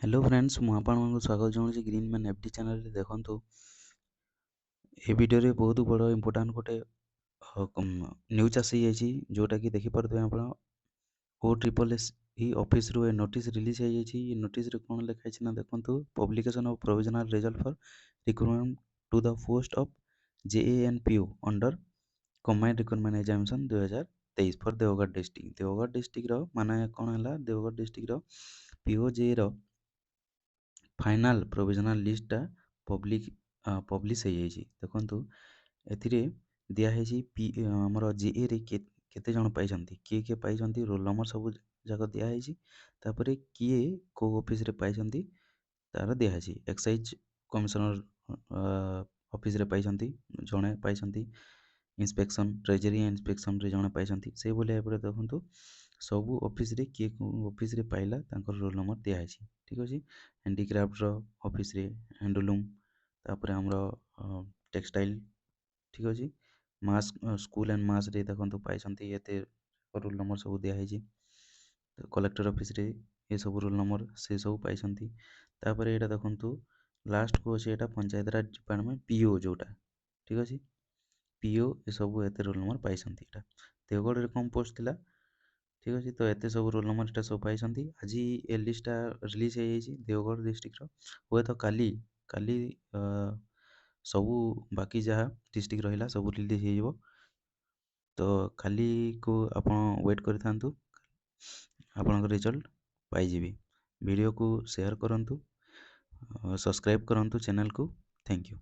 Hello friends मु आपनको स्वागत जनाऊँ green man FD channel रे देखंतु ए वीडियो रे बहुत बड़ इंपोर्टेंट गोटे न्यूज आसी जाइए जोटा कि देखि पारथबे आपण ओ ट्रिपल एस ई ऑफिस रो ए नोटिस रिलीज हो जाइए। ये नोटिस रे कोन लिखा छै ना देखंतु publication of provisional result for recruitment to the post of JANPO under combined recruitment examination 2023 for Deogarh district रो माने कोन हला देवगढ़ डिस्ट्रिक्ट रो पीओजे रो फाइनाल प्रोविजनल लिस्टा पब्लिश हो जाइए। देखो ए दिखाई पी आमर जेए रे केते जन पाई किए किए पाई रोल नंबर सब जाक दिखाई तापर किए को ऑफिस रे पाई तार दिखाई एक्साइज कमिशनर ऑफिस रे पाई जड़े पाई इंस्पेक्शन ट्रेजरी इंस्पेक्शन रे जड़े पाई से भाई भाव देखो सबू ऑफिस रे किए ऑफिस रे पाइला रोल नंबर दिखाई ठीक अच्छे। हैंडीक्राफ्ट ऑफिस रे हैंडलूम तापर हमरो टेक्सटाइल ठीक अच्छे। मास स्कूल एंड मास रे देखो पाई ये रोल नंबर सब दिखाई कलेक्टर ऑफिस रे ये सब रोल नंबर से सब पाई तापर ये देखो लास्ट को अच्छे यहाँ पंचायत राज डिपार्टमेंट पीओ जोटा ठीक अच्छे पीओ ये सब एत रोल नंबर पाई देवगढ़ कम पोस्ट थिला ठीक अच्छे। तो एत सब रोल नंबर यहाँ सब पाई आज ए लिस्टा रिलीज हो जाइए देवगढ़ डिस्ट्रिक्ट हुए तो काली काली सबू बाकी जहाँ डिस्ट्रिक्ट रहा सब रिलीज हो तो खाली को आप वेट कर आपन रिजल्ट पाइबे। वीडियो को शेयर करूँ सब्सक्राइब करूँ चैनल को। Thank you.